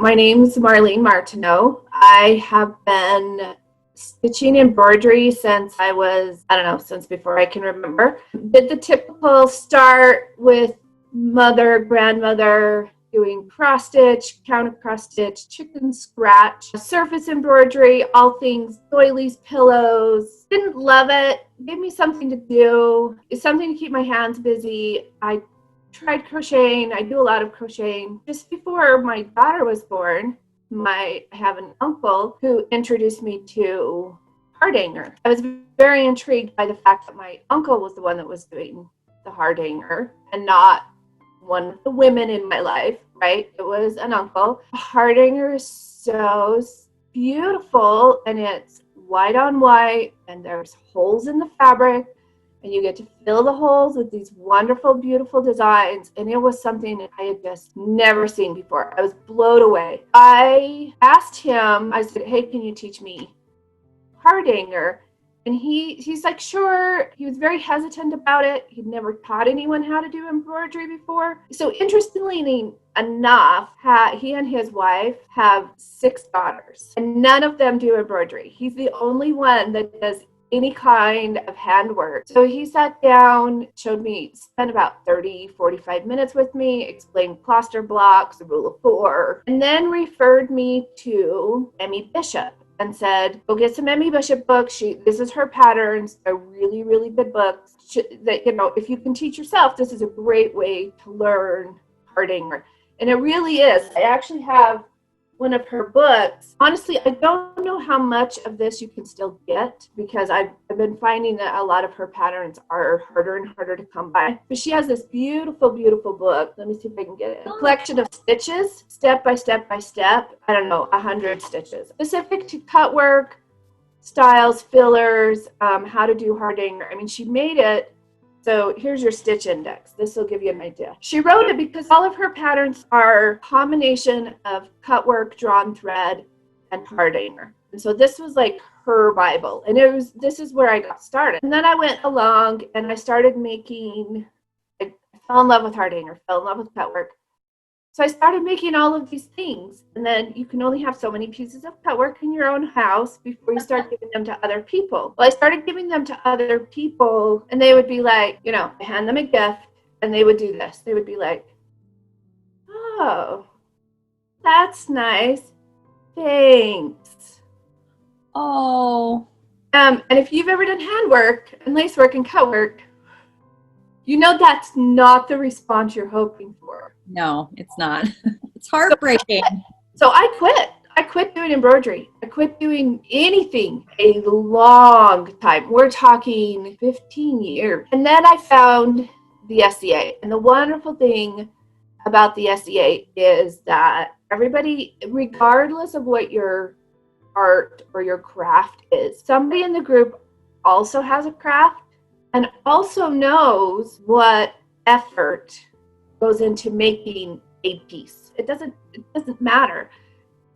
My name's Marlene Martineau. I have been stitching embroidery since I was, since before I can remember. Did the typical start with mother, grandmother, doing cross stitch, counter cross stitch, chicken scratch, surface embroidery, all things doilies, pillows. Didn't love it. Gave me something to do. It's something to keep my hands busy. I tried crocheting. I do a lot of crocheting. Just before my daughter was born, I have an uncle who introduced me to Hardinger. I was very intrigued by the fact that my uncle was the one that was doing the Hardinger and not one of the women in my life, right? It was an uncle. Hardinger is so beautiful, and it's white on white, and there's holes in the fabric, and you get to fill the holes with these wonderful, beautiful designs. And it was something I had just never seen before. I was blown away. I asked him, I said, hey, can you teach me Hardinger? And he's like, sure. He was very hesitant about it. He'd never taught anyone how to do embroidery before. So interestingly enough, he and his wife have 6 daughters, and none of them do embroidery. He's the only one that does any kind of handwork. So he sat down, spent about 45 minutes with me, explained cluster blocks, the rule of 4, and then referred me to Emmy Bishop and said, go get some Emmy Bishop books. This is her patterns. They're really, really good books that, if you can teach yourself, this is a great way to learn Hardinger. And it really is. I actually have one of her books. Honestly, I don't know how much of this you can still get, because I've been finding that a lot of her patterns are harder and harder to come by. But she has this beautiful, beautiful book. Let me see if I can get it. A collection of stitches, step by step by step. 100 stitches. Specific to cut work, styles, fillers, how to do Hardinger. She made it. So here's your stitch index. This will give you an idea. She wrote it because all of her patterns are a combination of cut work, drawn thread, and Hardinger. And so this was like her Bible. And this is where I got started. And then I went along and I started I fell in love with Hardinger, fell in love with cut work. So I started making all of these things. And then you can only have so many pieces of cut work in your own house before you start giving them to other people. Well, I started giving them to other people, and they would be like, I hand them a gift, and they would do this. They would be like, oh, that's nice. Thanks. Oh. And if you've ever done handwork and lace work and cut work, that's not the response you're hoping for. No, it's not. It's heartbreaking. So I quit. I quit doing embroidery. I quit doing anything a long time. We're talking 15 years. And then I found the SCA. And the wonderful thing about the SCA is that everybody, regardless of what your art or your craft is, somebody in the group also has a craft and also knows what effort goes into making a piece. It doesn't matter.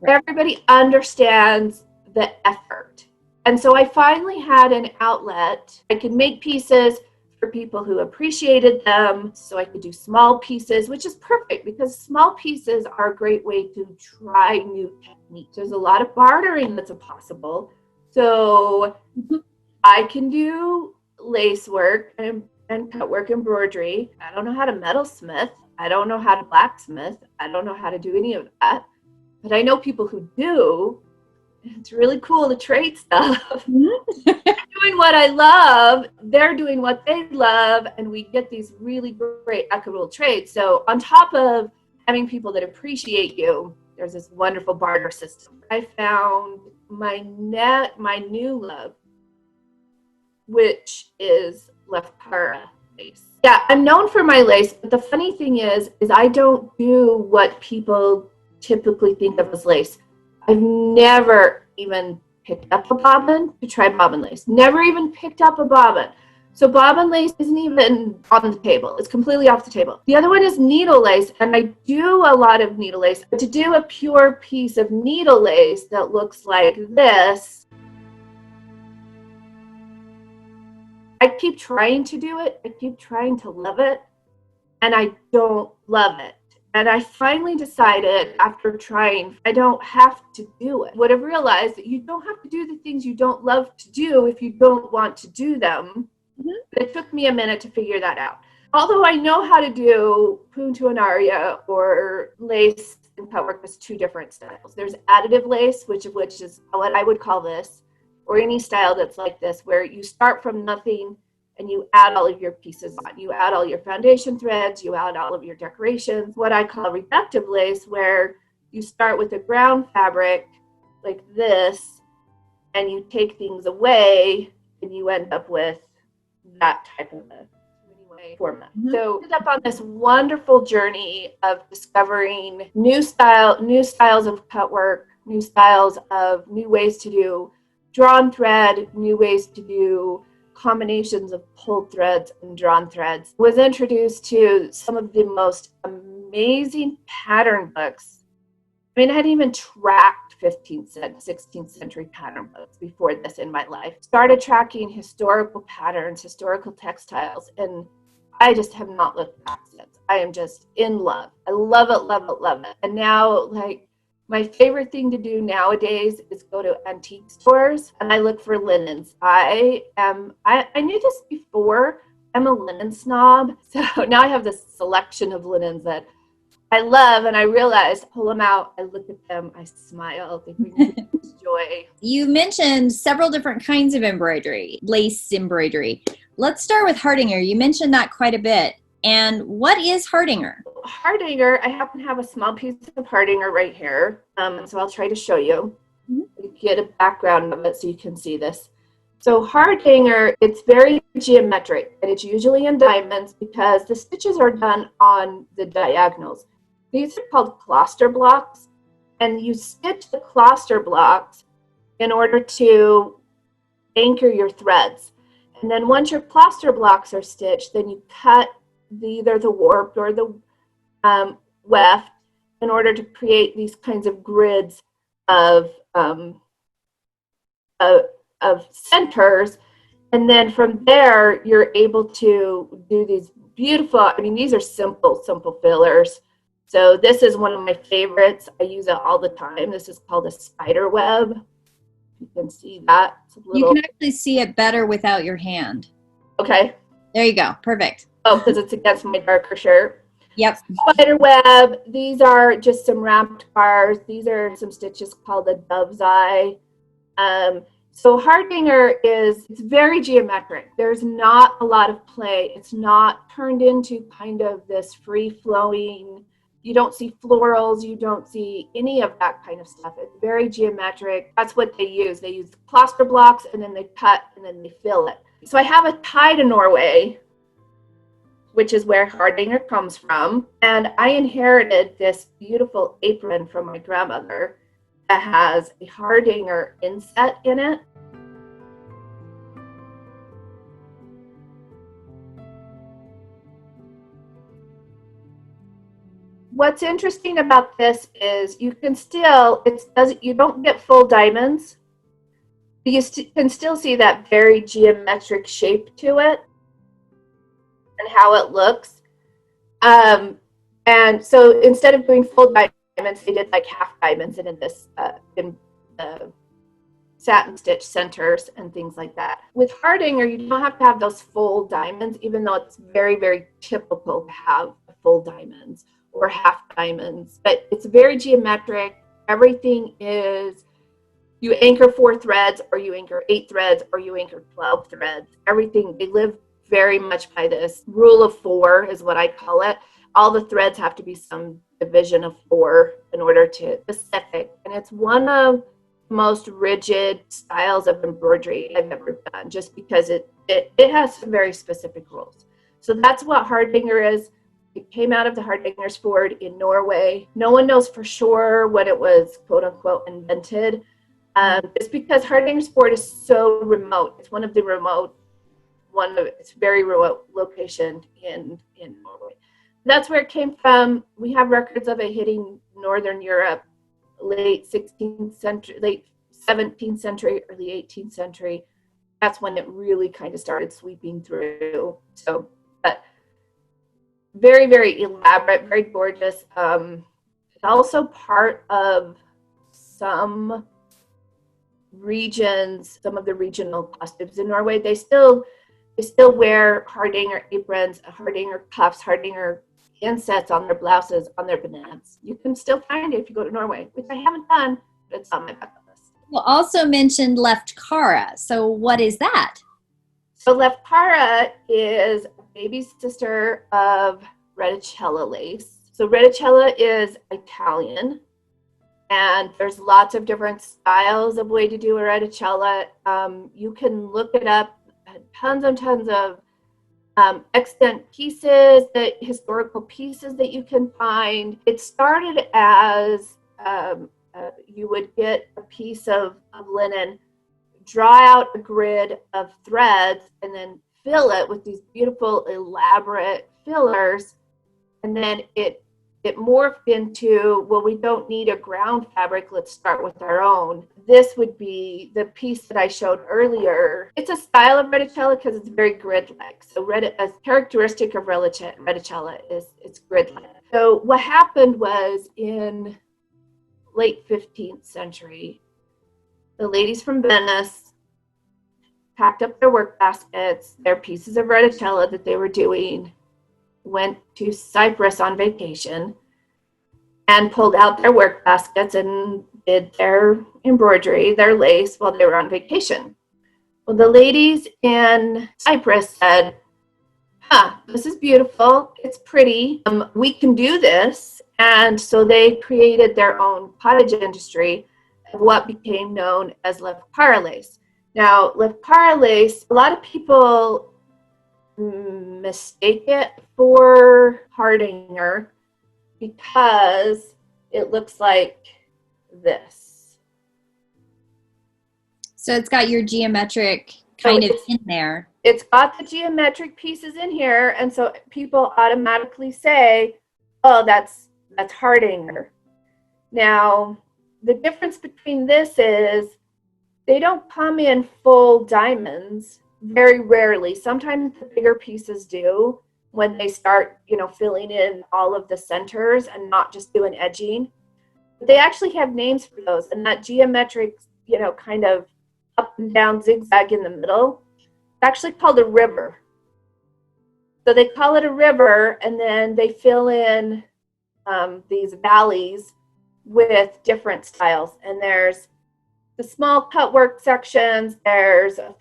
Right. Everybody understands the effort. And so I finally had an outlet. I could make pieces for people who appreciated them. So I could do small pieces, which is perfect because small pieces are a great way to try new techniques. There's a lot of bartering that's possible. So I can do lace work and cut work embroidery. I don't know how to metalsmith. I don't know how to blacksmith. I don't know how to do any of that. But I know people who do. It's really cool to trade stuff. I'm doing what I love. They're doing what they love. And we get these really great equitable trades. So on top of having people that appreciate you, there's this wonderful barter system. I found my new love, which is Leftkara lace. Yeah, I'm known for my lace, but the funny thing is I don't do what people typically think of as lace. I've never even picked up a bobbin to try bobbin lace. Never even picked up a bobbin. So bobbin lace isn't even on the table. It's completely off the table. The other one is needle lace, and I do a lot of needle lace. But to do a pure piece of needle lace that looks like this, I keep trying to do it. I keep trying to love it, and I don't love it. And I finally decided, after trying, I don't have to do it. Would have realized that you don't have to do the things you don't love to do if you don't want to do them. But it took me a minute to figure that out. Although I know how to do punto and aria or lace and cutwork, there's two different styles. There's additive lace, which is what I would call this, or any style that's like this, where you start from nothing and you add all of your pieces on. You add all your foundation threads, you add all of your decorations. What I call reductive lace, where you start with a ground fabric like this, and you take things away, and you end up with that type of a format. So I ended up on this wonderful journey of discovering new styles of cutwork, new ways to do drawn thread, new ways to do combinations of pulled threads and drawn threads. Was introduced to some of the most amazing pattern books. I mean, I hadn't even tracked 15th, 16th century pattern books before this in my life. Started tracking historical patterns, historical textiles, and I just have not looked back since. I am just in love. I love it, love it, love it. And now, like, my favorite thing to do nowadays is go to antique stores and I look for linens. I knew this before. I'm a linen snob. So now I have this selection of linens that I love, and I realized, pull them out, I look at them, I smile, they bring me joy. You mentioned several different kinds of embroidery, lace embroidery. Let's start with Hardinger. You mentioned that quite a bit. And what is Hardinger? Hardinger, I happen to have a small piece of Hardinger right here, so I'll try to show you. You get a background of it so you can see this. So Hardinger, it's very geometric, and it's usually in diamonds because the stitches are done on the diagonals. These are called cluster blocks, and you stitch the cluster blocks in order to anchor your threads. And then once your cluster blocks are stitched, then you cut either the warp or the weft in order to create these kinds of grids of centers. And then from there, you're able to do these beautiful, I mean, these are simple fillers. So this is one of my favorites. I use it all the time. This is called a Spiderweb. You can see that. You can actually see it better without your hand. Okay. There you go. Perfect. Oh, because it's against my darker shirt. Yep. Spiderweb. These are just some wrapped bars. These are some stitches called a dove's eye. So Hardinger it's very geometric. There's not a lot of play. It's not turned into kind of this free-flowing, you don't see florals, you don't see any of that kind of stuff. It's very geometric. That's what they use. They use cluster blocks, and then they cut, and then they fill it. So I have a tie to Norway, which is where Hardinger comes from. And I inherited this beautiful apron from my grandmother that has a Hardinger inset in it. What's interesting about this is you can still, you don't get full diamonds. You can still see that very geometric shape to it and how it looks. And so instead of doing full diamonds, they did like half diamonds in this in the satin stitch centers and things like that. With Hardinger, you don't have to have those full diamonds, even though it's very, very typical to have full diamonds or half diamonds, but it's very geometric. Everything is, you anchor 4 threads, or you anchor 8 threads, or you anchor 12 threads. Everything, they live very much by this rule of 4 is what I call it. All the threads have to be some division of 4 in order to specific, and it's one of the most rigid styles of embroidery I've ever done, just because it has some very specific rules. So that's what Hardinger is. It came out of the Hardinger's Ford in Norway. No one knows for sure when it was, quote unquote, invented. It's because Hardinger's Ford is so remote. It's it's very remote location in Norway. That's where it came from. We have records of it hitting Northern Europe, late 16th century, late 17th century, early 18th century. That's when it really kind of started sweeping through. So, but very, very elaborate, very gorgeous. It's also part of some regions, some of the regional costumes in Norway. They still wear Hardinger aprons, Hardinger cuffs, Hardinger insets on their blouses, on their bananas. You can still find it if you go to Norway, which I haven't done, but it's on my bucket list. You also mentioned Leftkara. So what is that? So Leftkara is a baby sister of Reticella lace. So Reticella is Italian, and there's lots of different styles of way to do a Reticella. You can look it up, tons and tons of extant pieces, historical pieces that you can find. It started as you would get a piece of linen, draw out a grid of threads, and then fill it with these beautiful, elaborate fillers. And then it morphed into, well, we don't need a ground fabric, let's start with our own. This would be the piece that I showed earlier. It's a style of Reticella because it's very grid-like. So a characteristic of Reticella is it's grid-like. So what happened was in late 15th century, the ladies from Venice packed up their work baskets, their pieces of Reticella that they were doing, went to Cyprus on vacation, and pulled out their work baskets and did their embroidery, their lace, while they were on vacation. Well, the ladies in Cyprus said, this is beautiful, it's pretty, we can do this. And so they created their own cottage industry of what became known as Leftkara lace. Now, Leftkara lace, a lot of people mistake it for Hardinger because it looks like this. So it's got your geometric kind of in there. It's got the geometric pieces in here, and so people automatically say, oh, that's Hardinger. Now, the difference between this is they don't come in full diamonds, very rarely. Sometimes the bigger pieces do when they start, filling in all of the centers and not just doing edging. But they actually have names for those, and that geometric, kind of up and down zigzag in the middle, it's actually called a river. So they call it a river, and then they fill in these valleys with different styles. And there's the small cut work sections, there's a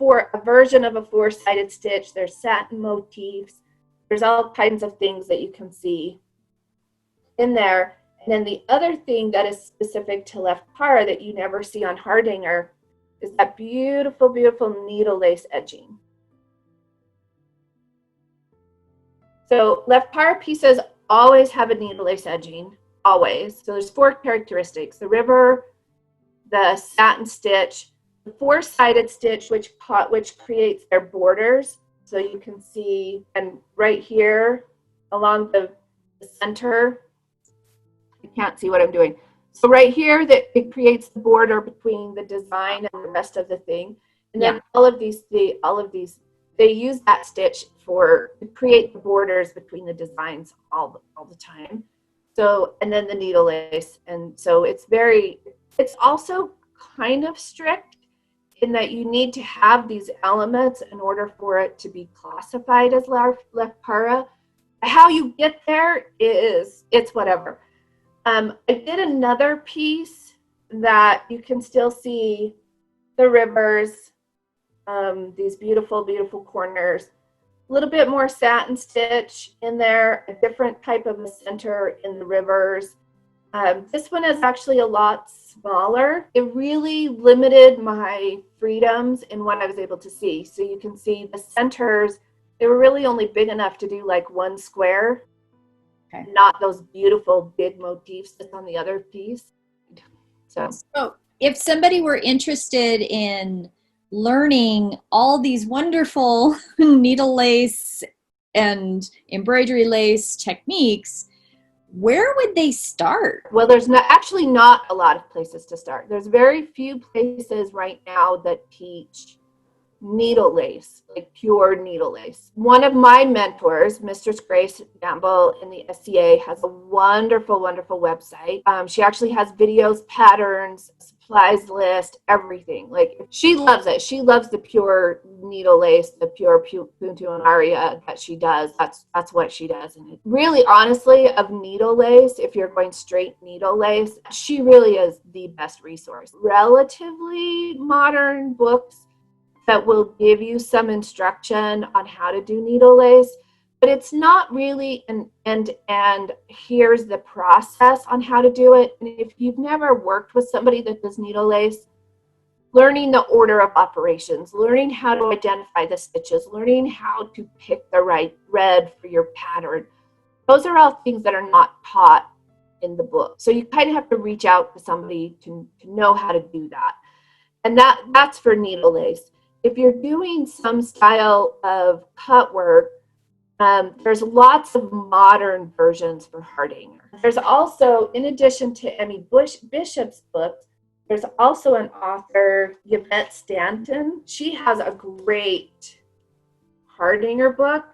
version of a four-sided stitch, there's satin motifs, there's all kinds of things that you can see in there. And then the other thing that is specific to Leftkara that you never see on Hardinger is that beautiful, beautiful needle lace edging. So Leftkara pieces always have a needle lace edging, always. So there's 4 characteristics: the river, the satin stitch, the four-sided stitch, which creates their borders. So you can see, and right here along the center, I can't see what I'm doing. So right here, that it creates the border between the design and the rest of the thing. And then all of these, they use that stitch to create the borders between the designs all the time. So, and then the needle lace. And so it's also kind of strict in that you need to have these elements in order for it to be classified as Leftkara. How you get there it's whatever. I did another piece that you can still see the rivers, these beautiful, beautiful corners, a little bit more satin stitch in there, a different type of a center in the rivers. This one is actually a lot smaller. It really limited my freedoms in what I was able to see. So you can see the centers, they were really only big enough to do like one square, not those beautiful big motifs that's on the other piece. So if somebody were interested in learning all these wonderful needle lace and embroidery lace techniques, where would they start? Well, there's actually not a lot of places to start. There's very few places right now that teach needle lace, like pure needle lace. One of my mentors, Mistress Grace Gamble in the SCA, has a wonderful, wonderful website. She actually has videos, patterns, supplies list, everything. Like, she loves it. She loves the pure needle lace, the pure punto and aria that she does. That's what she does. And really, honestly, of needle lace, if you're going straight needle lace, she really is the best resource. Relatively modern books that will give you some instruction on how to do needle lace, but it's not really an and here's the process on how to do it. And if you've never worked with somebody that does needle lace, learning the order of operations, learning how to identify the stitches, learning how to pick the right thread for your pattern, those are all things that are not taught in the book. So you kind of have to reach out to somebody to know how to do that. And that's for needle lace. If you're doing some style of cut work, there's lots of modern versions for Hardinger. There's also, in addition to Emmy Bishop's books, there's also an author, Yvette Stanton. She has a great Hardinger book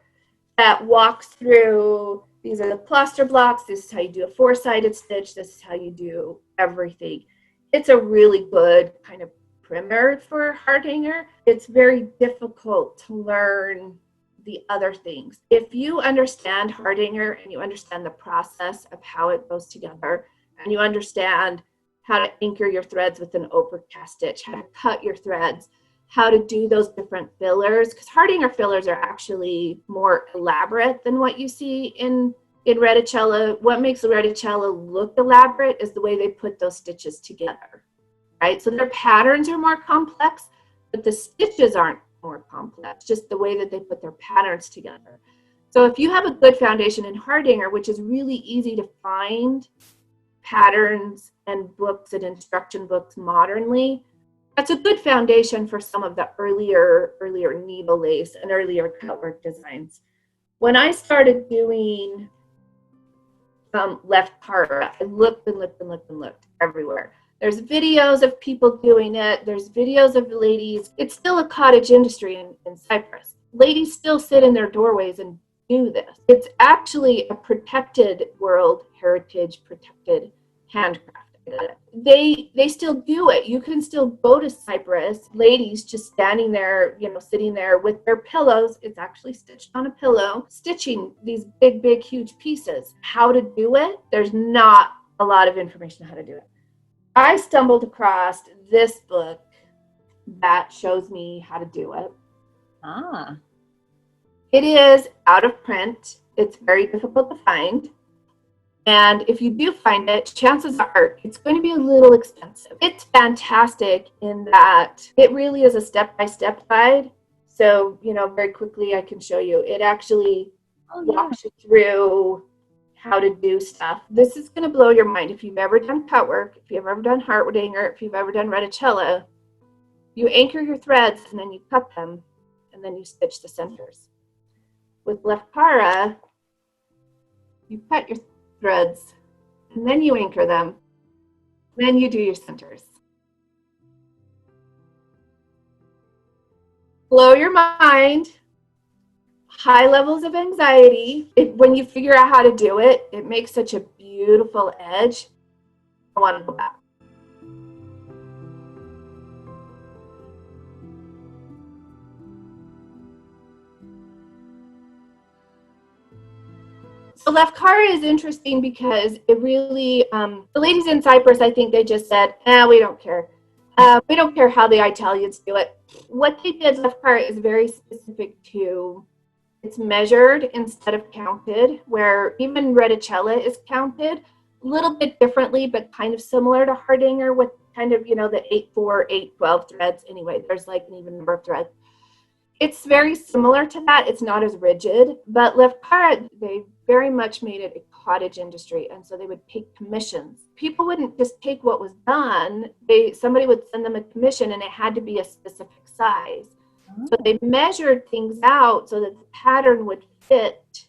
that walks through, these are the plaster blocks, this is how you do a four-sided stitch, this is how you do everything. It's a really good kind of primer for Hardinger. It's very difficult to learn the other things. If you understand Hardinger and you understand the process of how it goes together, and you understand how to anchor your threads with an overcast stitch, how to cut your threads, how to do those different fillers, because Hardinger fillers are actually more elaborate than what you see in Reticella. What makes the Reticella look elaborate is the way they put those stitches together. Right? So their patterns are more complex, but the stitches aren't more complex, just the way that they put their patterns together. So if you have a good foundation in Hardinger, which is really easy to find patterns and books and instruction books modernly, that's a good foundation for some of the earlier needle lace and earlier cutwork designs. When I started doing Leftkara, I looked and looked and looked and looked everywhere. There's videos of people doing it. There's videos of ladies. It's still a cottage industry in Cyprus. Ladies still sit in their doorways and do this. It's actually a protected World Heritage protected handcraft. They still do it. You can still go to Cyprus, ladies just standing there, sitting there with their pillows. It's actually stitched on a pillow, stitching these big, big, huge pieces. How to do it? There's not a lot of information on how to do it. I stumbled across this book that shows me how to do it. It is out of print. It's very difficult to find. And if you do find it, chances are it's going to be a little expensive. It's fantastic in that it really is a step-by-step guide. So, very quickly I can show you. It actually walks you through how to do stuff. This is going to blow your mind. If you've ever done cut work, if you've ever done Hardinger, if you've ever done Reticella, you anchor your threads and then you cut them and then you stitch the centers. With Leftkara, you cut your threads and then you anchor them, then you do your centers. Blow your mind. High levels of anxiety. When you figure out how to do it, it makes such a beautiful edge. I want to go back. So Leftkara is interesting because it really, the ladies in Cyprus, I think they just said, we don't care. We don't care how the Italians do it. What they did, Leftkara is very specific to, it's measured instead of counted, where even Reticella is counted a little bit differently, but kind of similar to Hardinger with kind of, the 8/4, 8/12 threads. Anyway, there's like an even number of threads. It's very similar to that. It's not as rigid, but Leftkara, they very much made it a cottage industry, and so they would take commissions. People wouldn't just take what was done. Somebody would send them a commission, and it had to be a specific size. So they measured things out so that the pattern would fit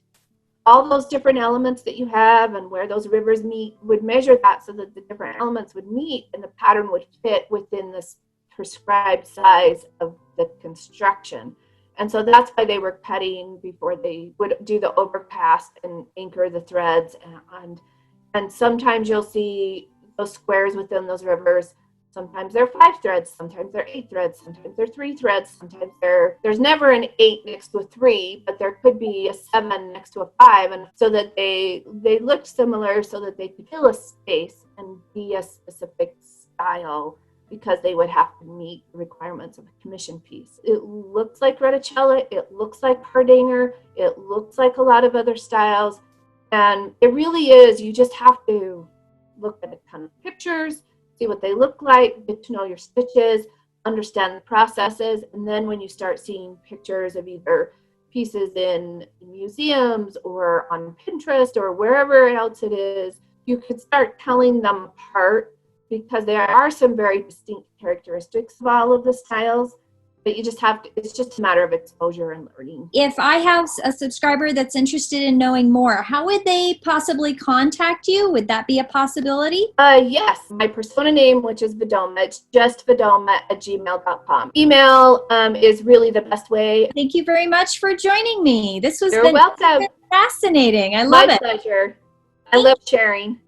all those different elements that you have and where those rivers meet, would measure that so that the different elements would meet and the pattern would fit within this prescribed size of the construction. And so that's why they were cutting before they would do the overcast and anchor the threads. And sometimes you'll see those squares within those rivers. Sometimes they're 5 threads, sometimes they're 8 threads, sometimes they're 3 threads, sometimes there's never an 8 next to a 3, but there could be a 7 next to a 5, and so that they looked similar so that they could fill a space and be a specific style, because they would have to meet the requirements of a commission piece. It looks like reticella, it looks like Hardinger, it looks like a lot of other styles, and it really is, you just have to look at a ton of pictures, see what they look like, get to know your stitches, understand the processes, and then when you start seeing pictures of either pieces in museums or on Pinterest or wherever else it is, you could start telling them apart, because there are some very distinct characteristics of all of the styles, but you just have to, it's just a matter of exposure and learning. If I have a subscriber that's interested in knowing more, how would they possibly contact you? Would that be a possibility? Yes, my persona name, which is Vadoma, it's just vadoma@gmail.com. Email is really the best way. Thank you very much for joining me. This was You're welcome. fascinating. I love it. My pleasure. I love sharing.